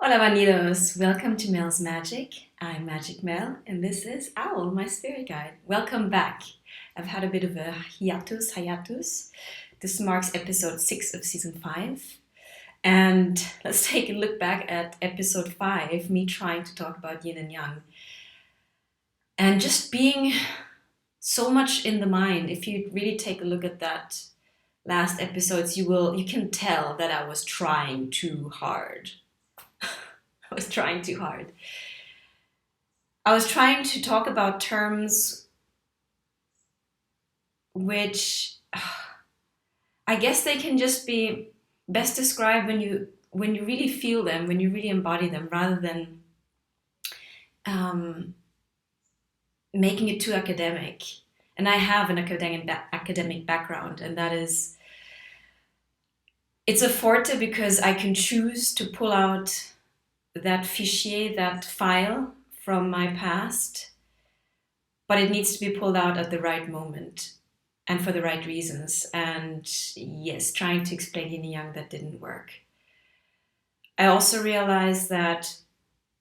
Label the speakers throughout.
Speaker 1: Hola Bandidos, welcome to Mel's Magic. I'm Magic Mel and this is Owl, my spirit guide. Welcome back. I've had a bit of a hiatus. This marks episode 6 of season 5. And let's take a look back at episode 5, me trying to talk about yin and yang. And just being so much in the mind. If you really take a look at that last episodes, you can tell that I was trying too hard. I was trying too hard. I was trying to talk about terms which I guess they can just be best described when you really feel them, when you really embody them, rather than making it too academic. And I have an academic background, and that is, it's a forte because I can choose to pull out that fichier, that file from my past, but it needs to be pulled out at the right moment and for the right reasons. And yes, trying to explain yin and yang, that didn't work. I also realized that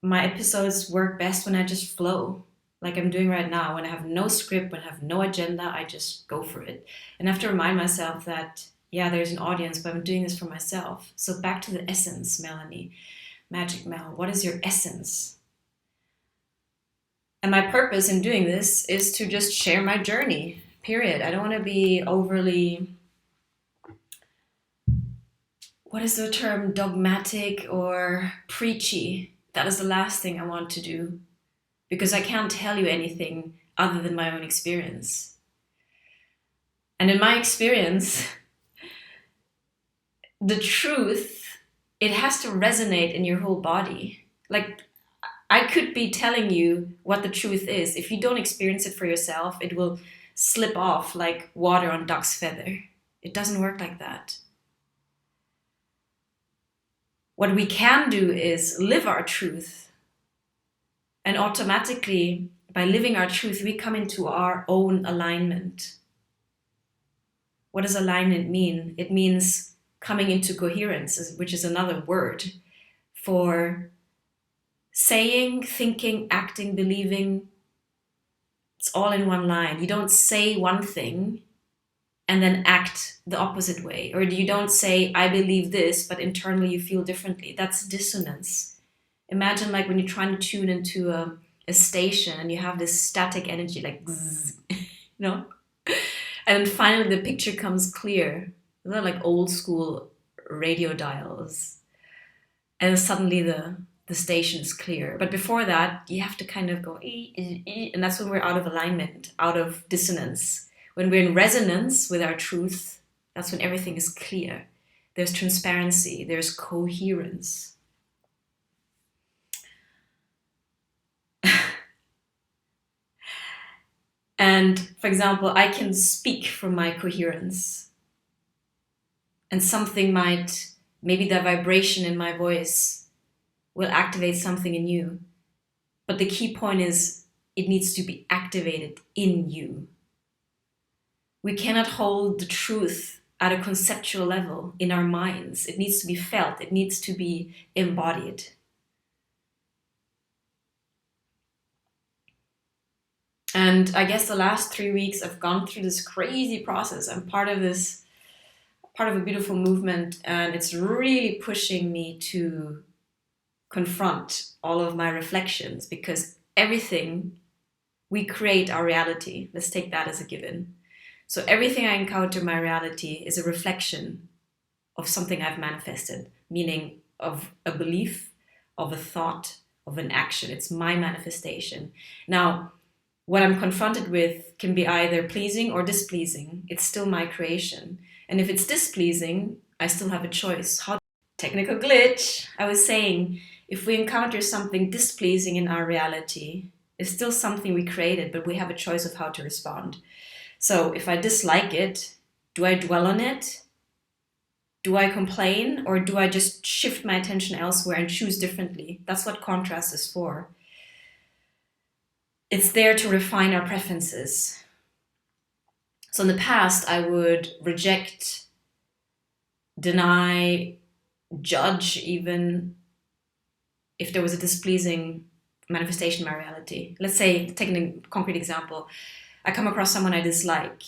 Speaker 1: my episodes work best when I just flow, like I'm doing right now. When I have no script, when I have no agenda, I just go for it. And I have to remind myself that, yeah, there's an audience, but I'm doing this for myself. So back to the essence, Melanie. Magic Mel, what is your essence? And my purpose in doing this is to just share my journey, period. I don't want to be overly, what is the term, dogmatic or preachy. That is the last thing I want to do, because I can't tell you anything other than my own experience. And in my experience, the truth, it has to resonate in your whole body. Like, I could be telling you what the truth is. If you don't experience it for yourself, it will slip off like water on duck's feather. It doesn't work like that. What we can do is live our truth. And automatically, by living our truth, we come into our own alignment. What does alignment mean? It means coming into coherence, which is another word for saying, thinking, acting, believing. It's all in one line. You don't say one thing and then act the opposite way. Or you don't say, I believe this, but internally you feel differently. That's dissonance. Imagine like when you're trying to tune into a station and you have this static energy, like, zzz, you know? And then finally the picture comes clear. They're like old school radio dials. And suddenly the station is clear. But before that, you have to kind of go, and that's when we're out of alignment, out of dissonance. When we're in resonance with our truth, that's when everything is clear. There's transparency, there's coherence. And for example, I can speak from my coherence. And something might, maybe the vibration in my voice will activate something in you. But the key point is it needs to be activated in you. We cannot hold the truth at a conceptual level in our minds. It needs to be felt. It needs to be embodied. And I guess the last 3 weeks I've gone through this crazy process. I'm part of a beautiful movement, and it's really pushing me to confront all of my reflections, because everything we create our reality. Let's take that as a given. So everything I encounter in my reality is a reflection of something I've manifested, meaning of a belief, of a thought, of an action. It's my manifestation. Now, what I'm confronted with can be either pleasing or displeasing. It's still my creation. And if it's displeasing, I still have a choice. Technical glitch. I was saying, if we encounter something displeasing in our reality, it's still something we created, but we have a choice of how to respond. So if I dislike it, do I dwell on it? Do I complain? Or do I just shift my attention elsewhere and choose differently? That's what contrast is for. It's there to refine our preferences. So in the past, I would reject, deny, judge even if there was a displeasing manifestation in my reality. Let's say, taking a concrete example, I come across someone I dislike.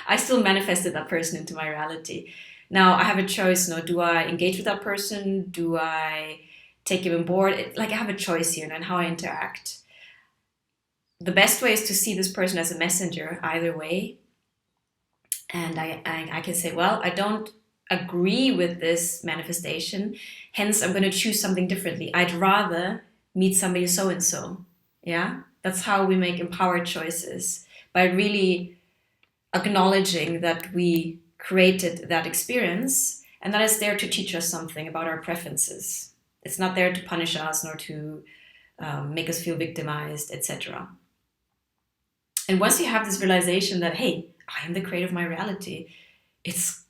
Speaker 1: I still manifested that person into my reality. Now I have a choice. Do I engage with that person? Do I take him on board? I have a choice here and how I interact. The best way is to see this person as a messenger either way. And I can say, well, I don't agree with this manifestation. Hence, I'm going to choose something differently. I'd rather meet somebody so-and-so. Yeah? That's how we make empowered choices. By really acknowledging that we created that experience and that is there to teach us something about our preferences. It's not there to punish us nor to make us feel victimized, etc. And once you have this realization that, hey, I am the creator of my reality, it's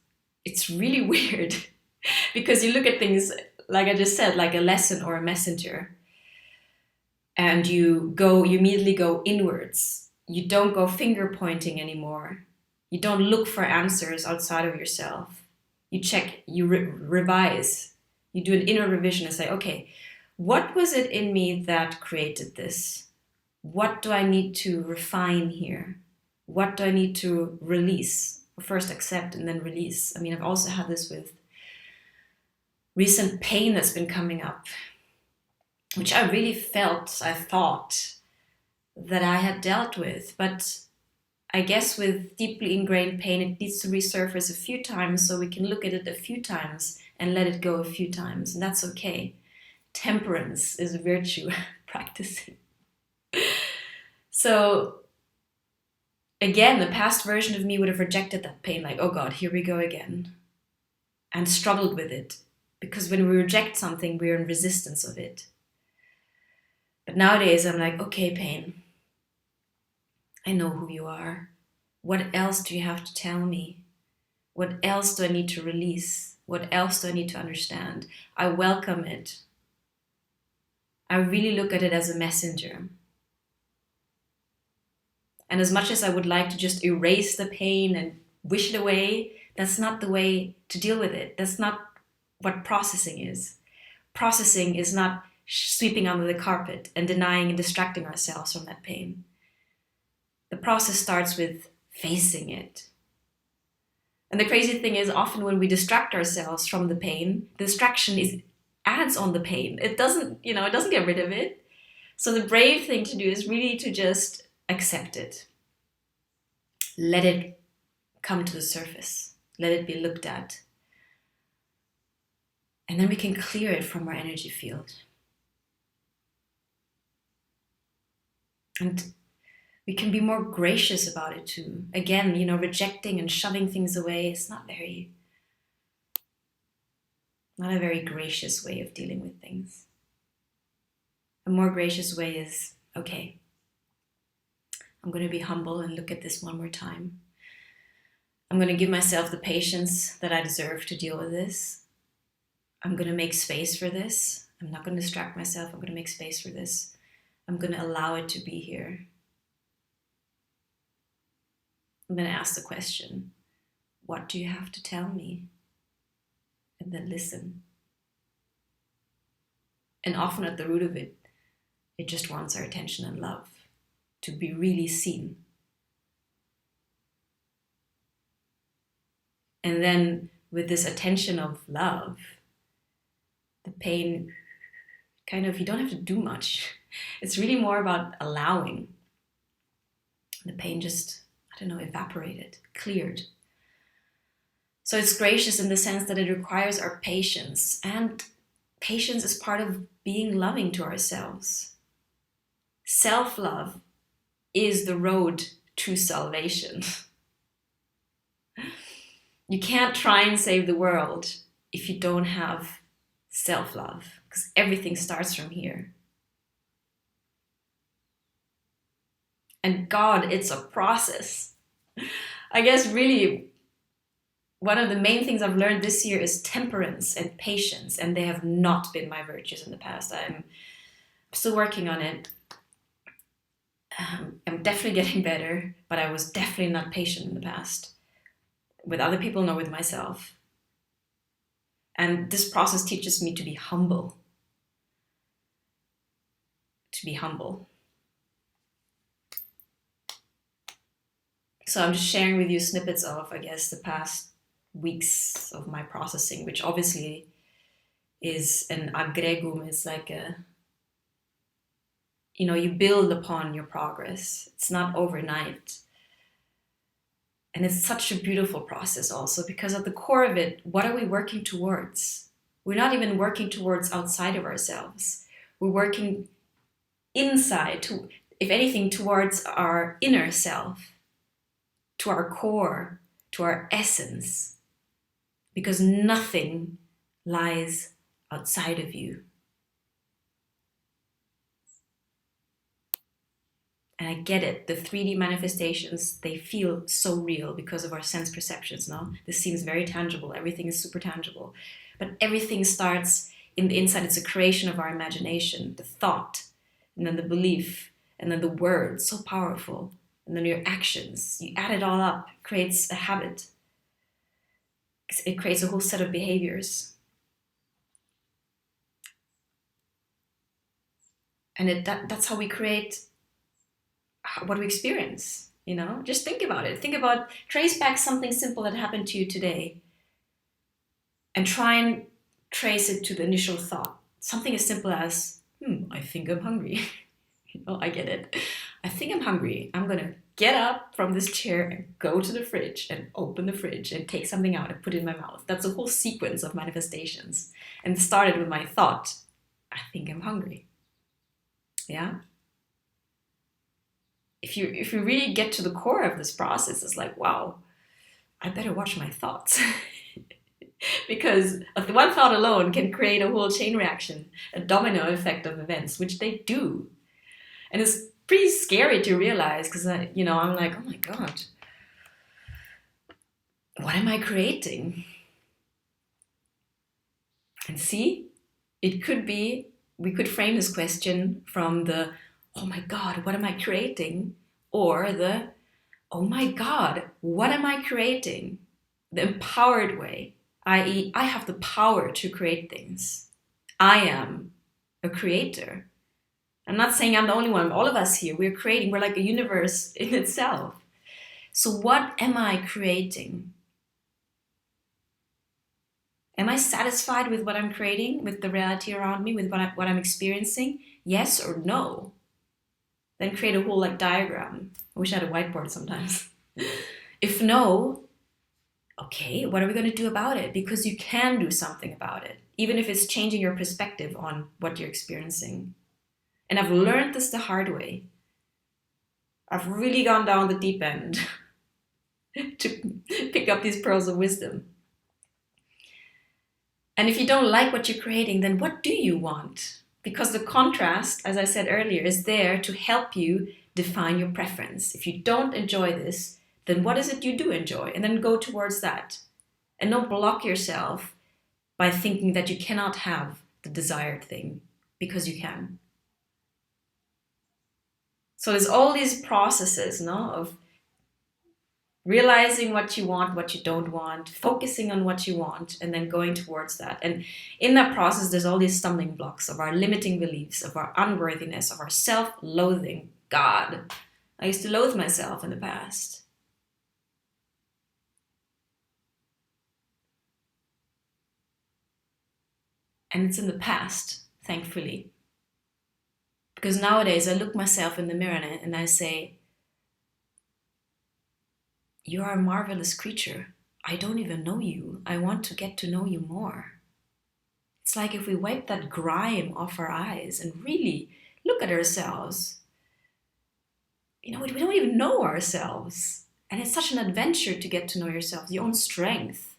Speaker 1: really weird because you look at things, like I just said, like a lesson or a messenger, and you immediately go inwards. You don't go finger pointing anymore. You don't look for answers outside of yourself. You check, you revise, you do an inner revision and say, okay, what was it in me that created this? What do I need to refine here? What do I need to release? First accept and then release. I mean, I've also had this with recent pain that's been coming up, which I really I thought that I had dealt with. But I guess with deeply ingrained pain, it needs to resurface a few times so we can look at it a few times and let it go a few times. And that's okay. Temperance is a virtue practicing. So again, the past version of me would have rejected that pain, like, oh God, here we go again, and struggled with it. Because when we reject something, we're in resistance of it. But nowadays, I'm like, okay, pain, I know who you are. What else do you have to tell me? What else do I need to release? What else do I need to understand? I welcome it. I really look at it as a messenger. And as much as I would like to just erase the pain and wish it away, that's not the way to deal with it. That's not what processing is. Processing is not sweeping under the carpet and denying and distracting ourselves from that pain. The process starts with facing it. And the crazy thing is, often when we distract ourselves from the pain, the distraction adds on the pain. It doesn't get rid of it. So the brave thing to do is really to just accept it. Let it come to the surface. Let it be looked at. And then we can clear it from our energy field. And we can be more gracious about it too. Again, rejecting and shoving things away is not a very gracious way of dealing with things. A more gracious way is, okay, I'm going to be humble and look at this one more time. I'm going to give myself the patience that I deserve to deal with this. I'm going to make space for this. I'm not going to distract myself. I'm going to make space for this. I'm going to allow it to be here. I'm going to ask the question, what do you have to tell me? And then listen. And often at the root of it, it just wants our attention and love to be really seen. And then with this attention of love, the pain you don't have to do much. It's really more about allowing. The pain just, evaporated, cleared. So it's gracious in the sense that it requires our patience. And patience is part of being loving to ourselves. Self-love is the road to salvation. You can't try and save the world if you don't have self-love, because everything starts from here. And God, it's a process. I guess really one of the main things I've learned this year is temperance and patience, and they have not been my virtues in the past. I'm still working on it. I'm definitely getting better, but I was definitely not patient in the past. With other people nor with myself. And this process teaches me to be humble. to be humble. So I'm just sharing with you snippets of, I guess, the past weeks of my processing, which obviously is an agregum. It's like you build upon your progress. It's not overnight. And it's such a beautiful process also, because at the core of it, what are we working towards? We're not even working towards outside of ourselves. We're working inside, if anything, towards our inner self, to our core, to our essence, because nothing lies outside of you. And I get it, the 3D manifestations, they feel so real because of our sense perceptions, no? This seems very tangible, everything is super tangible. But everything starts in the inside, it's a creation of our imagination, the thought, and then the belief, and then the words, so powerful. And then your actions, you add it all up, creates a habit. It creates a whole set of behaviors. And that's how we create what we experience, Just think about it. Trace back something simple that happened to you today and try and trace it to the initial thought. Something as simple as, I think I'm hungry. I get it. I think I'm hungry. I'm going to get up from this chair and go to the fridge and open the fridge and take something out and put it in my mouth. That's a whole sequence of manifestations. And it started with my thought, I think I'm hungry. Yeah? If you really get to the core of this process, it's like, wow, I better watch my thoughts. Because one thought alone can create a whole chain reaction, a domino effect of events, which they do. And it's pretty scary to realize, because I'm like, oh my God, what am I creating? And see, it could be, we could frame this question from the, oh my God, what am I creating? Or the, oh my God, what am I creating? The empowered way, i.e., I have the power to create things. I am a creator. I'm not saying I'm the only one. All of us here, we're creating. We're like a universe in itself. So what am I creating? Am I satisfied with what I'm creating, with the reality around me, with what I'm experiencing? Yes or no? Then create a whole diagram. I wish I had a whiteboard sometimes. If no, okay, what are we going to do about it? Because you can do something about it, even if it's changing your perspective on what you're experiencing. And I've learned this the hard way. I've really gone down the deep end to pick up these pearls of wisdom. And if you don't like what you're creating, then what do you want? Because the contrast, as I said earlier, is there to help you define your preference. If you don't enjoy this, then what is it you do enjoy? And then go towards that. And don't block yourself by thinking that you cannot have the desired thing, because you can. So there's all these processes, of realizing what you want, what you don't want, focusing on what you want, and then going towards that. And in that process, there's all these stumbling blocks of our limiting beliefs, of our unworthiness, of our self-loathing. God, I used to loathe myself in the past. And it's in the past, thankfully. Because nowadays I look myself in the mirror and I say, you are a marvelous creature. I don't even know you. I want to get to know you more. It's like if we wipe that grime off our eyes and really look at ourselves, we don't even know ourselves. And it's such an adventure to get to know yourself, your own strength.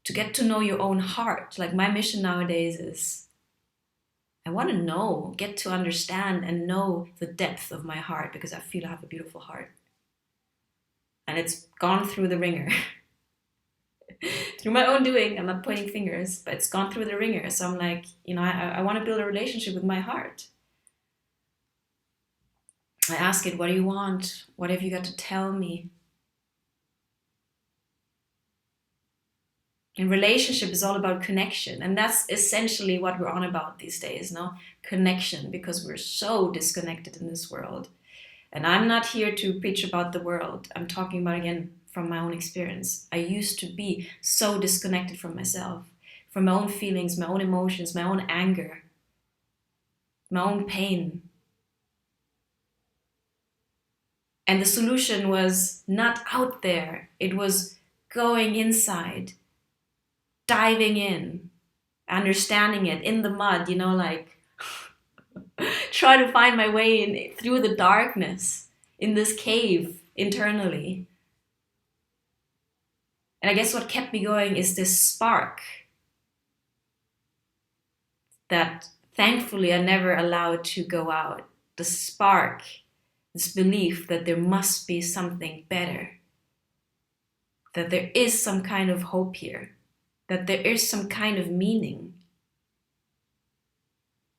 Speaker 1: To get to know your own heart. Like my mission nowadays is, I want to get to understand and know the depth of my heart, because I feel I have a beautiful heart. And it's gone through the ringer. Through my own doing, I'm not pointing fingers, but it's gone through the ringer. So I'm like, I want to build a relationship with my heart. I ask it, what do you want? What have you got to tell me? And relationship is all about connection. And that's essentially what we're on about these days, no? Connection, because we're so disconnected in this world. And I'm not here to preach about the world. I'm talking about, again, from my own experience. I used to be so disconnected from myself, from my own feelings, my own emotions, my own anger, my own pain. And the solution was not out there. It was going inside, diving in, understanding it in the mud, like try to find my way in through the darkness in this cave internally. And I guess what kept me going is this spark that thankfully I never allowed to go out. The spark, this belief that there must be something better, that there is some kind of hope here, that there is some kind of meaning.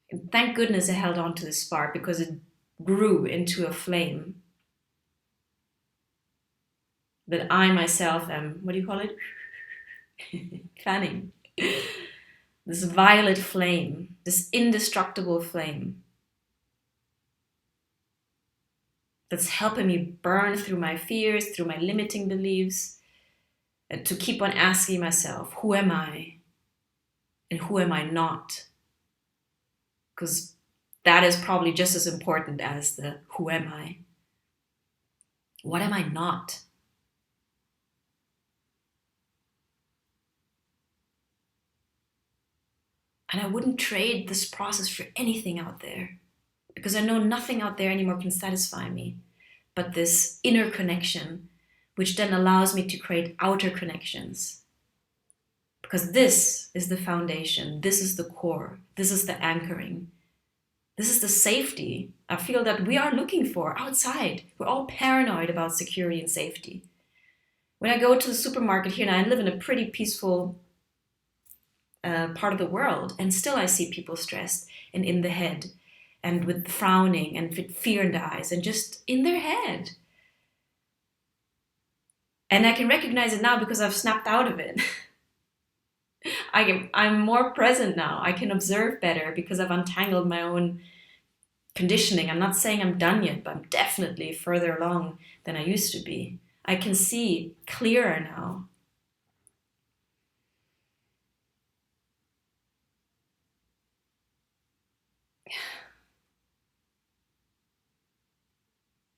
Speaker 1: And thank goodness I held on to the spark, because it grew into a flame that I myself am, what do you call it? Fanning. This violet flame, this indestructible flame that's helping me burn through my fears, through my limiting beliefs, and to keep on asking myself, who am I and who am I not? Because that is probably just as important as the who am I. What am I not? And I wouldn't trade this process for anything out there, because I know nothing out there anymore can satisfy me but this inner connection, which then allows me to create outer connections. Because this is the foundation, this is the core, this is the anchoring, this is the safety I feel that we are looking for outside. We're all paranoid about security and safety. When I go to the supermarket here, and I live in a pretty peaceful part of the world, and still I see people stressed and in the head, and with frowning and with fear in the eyes, and just in their head. And I can recognize it now because I've snapped out of it. I'm more present now. I can observe better because I've untangled my own conditioning. I'm not saying I'm done yet, but I'm definitely further along than I used to be. I can see clearer now.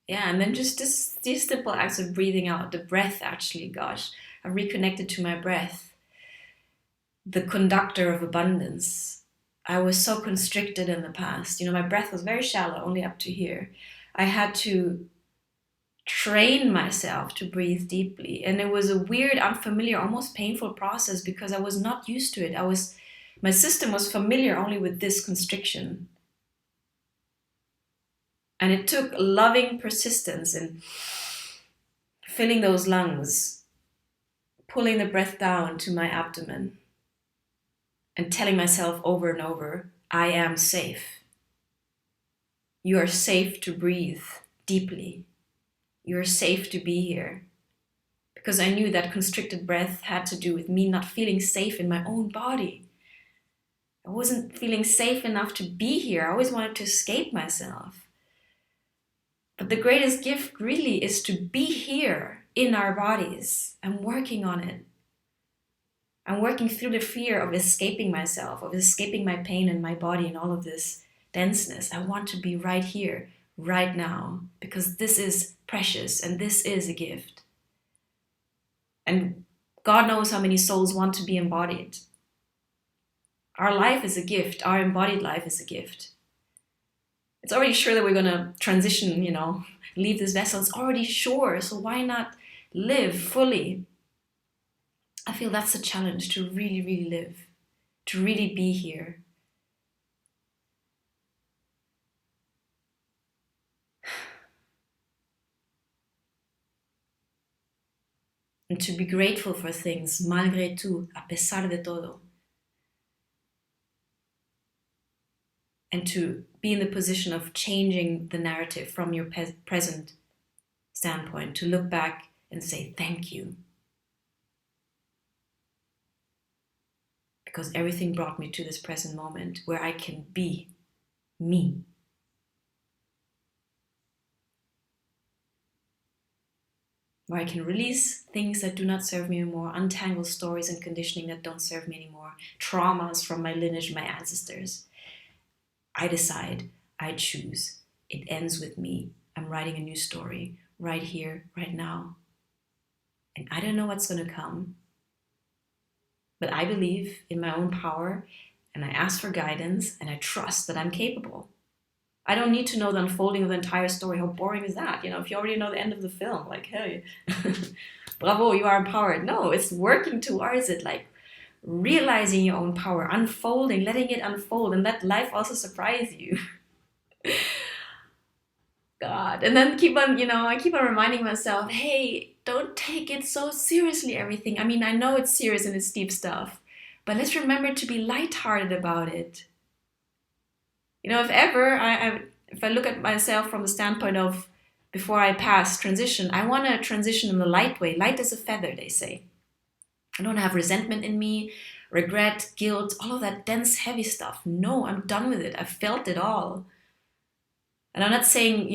Speaker 1: Yeah, and then just these simple acts of breathing out, the breath actually, gosh, I've reconnected to my breath, the conductor of abundance. I was so constricted in the past. My breath was very shallow, only up to here. I had to train myself to breathe deeply. And it was a weird, unfamiliar, almost painful process because I was not used to it. My system was familiar only with this constriction. And it took loving persistence in filling those lungs, pulling the breath down to my abdomen, and telling myself over and over, I am safe. You are safe to breathe deeply. You are safe to be here. Because I knew that constricted breath had to do with me not feeling safe in my own body. I wasn't feeling safe enough to be here. I always wanted to escape myself. But the greatest gift really is to be here in our bodies. I'm working on it. I'm working through the fear of escaping myself, of escaping my pain and my body and all of this denseness. I want to be right here, right now, because this is precious and this is a gift. And God knows how many souls want to be embodied. Our life is a gift. Our embodied life is a gift. It's already sure that we're going to transition, leave this vessel. It's already sure. So why not live fully? I feel that's a challenge, to really, really live, to really be here. And to be grateful for things, malgré tout, a pesar de todo. And to be in the position of changing the narrative from your present standpoint, to look back and say, thank you. because everything brought me to this present moment where I can be me. Where I can release things that do not serve me anymore, untangle stories and conditioning that don't serve me anymore, traumas from my lineage, my ancestors. I decide, I choose. It ends with me. I'm writing a new story right here, right now. And I don't know what's going to come. But I believe in my own power, and I ask for guidance, and I trust that I'm capable. I don't need to know the unfolding of the entire story. How boring is that? You know, if you already know the end of the film, like, hey, bravo, you are empowered. No, it's working towards it, like realizing your own power, unfolding, letting it unfold, and let life also surprise you. God. And then I keep on reminding myself, hey, don't take it so seriously, everything. I mean, I know it's serious and it's deep stuff, but let's remember to be lighthearted about it. You know, if ever, if I look at myself from the standpoint of before I pass, transition, I want to transition in the light way. Light as a feather, they say. I don't have resentment in me, regret, guilt, all of that dense, heavy stuff. No, I'm done with it. I've felt it all. And I'm not saying,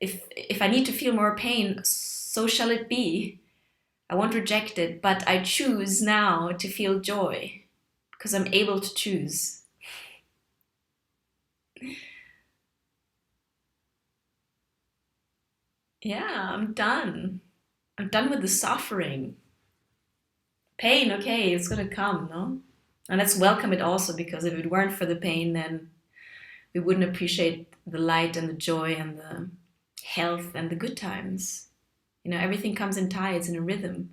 Speaker 1: if I need to feel more pain, so shall it be. I won't reject it, but I choose now to feel joy because I'm able to choose. Yeah, I'm done. I'm done with the suffering. Pain, okay, it's gonna come, no? And let's welcome it also, because if it weren't for the pain, then we wouldn't appreciate the light and the joy and the health and the good times. You know, everything comes in tides, in a rhythm.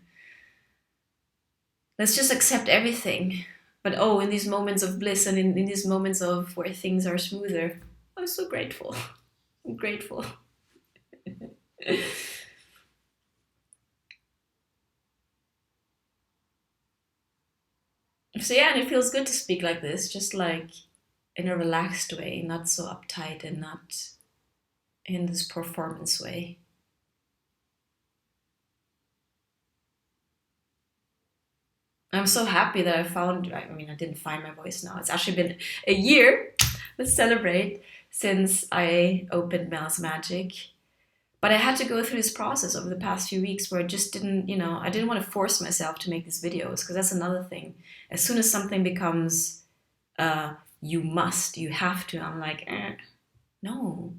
Speaker 1: Let's just accept everything. But in these moments of bliss and in these moments of where things are smoother, I'm so grateful. I'm grateful. So yeah, and it feels good to speak like this, just like in a relaxed way, not so uptight and not in this performance way. I'm so happy that I didn't find my voice now. It's actually been a year, let's celebrate, since I opened Mel's Magic. But I had to go through this process over the past few weeks where I just didn't, I didn't want to force myself to make these videos, because that's another thing. As soon as something becomes, you must, you have to, I'm like, no.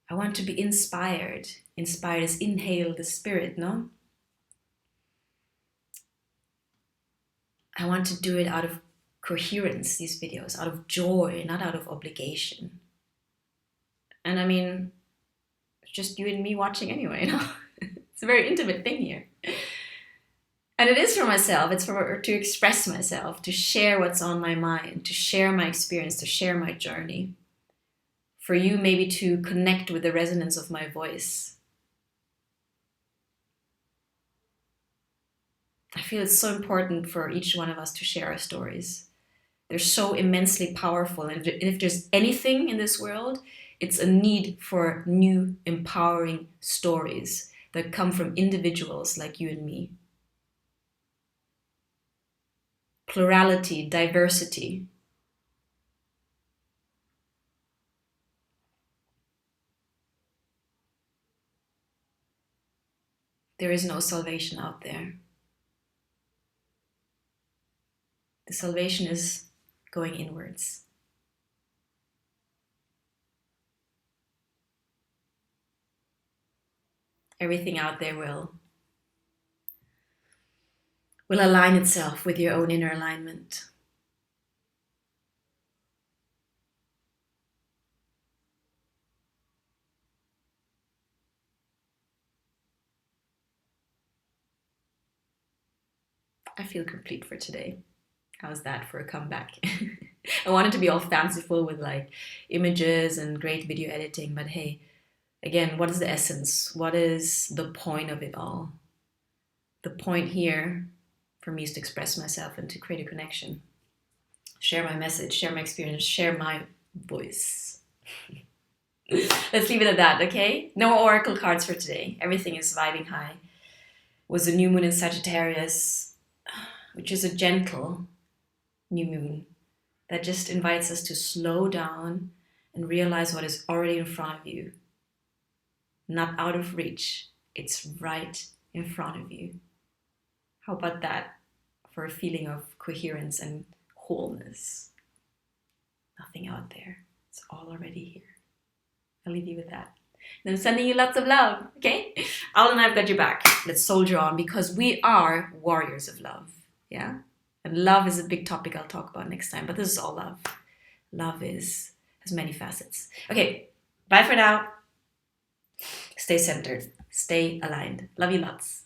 Speaker 1: I want to be inspired. Inspired is inhale the spirit, no? I want to do it out of coherence, these videos, out of joy, not out of obligation. And I mean, it's just you and me watching anyway, It's a very intimate thing here. And it is for myself. It's to express myself, to share what's on my mind, to share my experience, to share my journey. For you, maybe to connect with the resonance of my voice. I feel it's so important for each one of us to share our stories. They're so immensely powerful. And if there's anything in this world, it's a need for new, empowering stories that come from individuals like you and me. Plurality, diversity. There is no salvation out there. The salvation is going inwards. Everything out there will align itself with your own inner alignment. I feel complete for today. How's that for a comeback? I wanted to be all fanciful with like images and great video editing, but hey, again, what is the essence? What is the point of it all? The point here for me is to express myself and to create a connection. Share my message, share my experience, share my voice. Let's leave it at that, okay? No oracle cards for today. Everything is vibing high. Was the new moon in Sagittarius. which is a gentle new moon that just invites us to slow down and realize what is already in front of you. Not out of reach, it's right in front of you. How about that for a feeling of coherence and wholeness? Nothing out there, it's all already here. I'll leave you with that. And I'm sending you lots of love, okay? Al and I've got your back. Let's soldier on because we are warriors of love, yeah? And love is a big topic I'll talk about next time, but this is all love. Love has many facets. Okay, bye for now. Stay centered, stay aligned. Love you lots.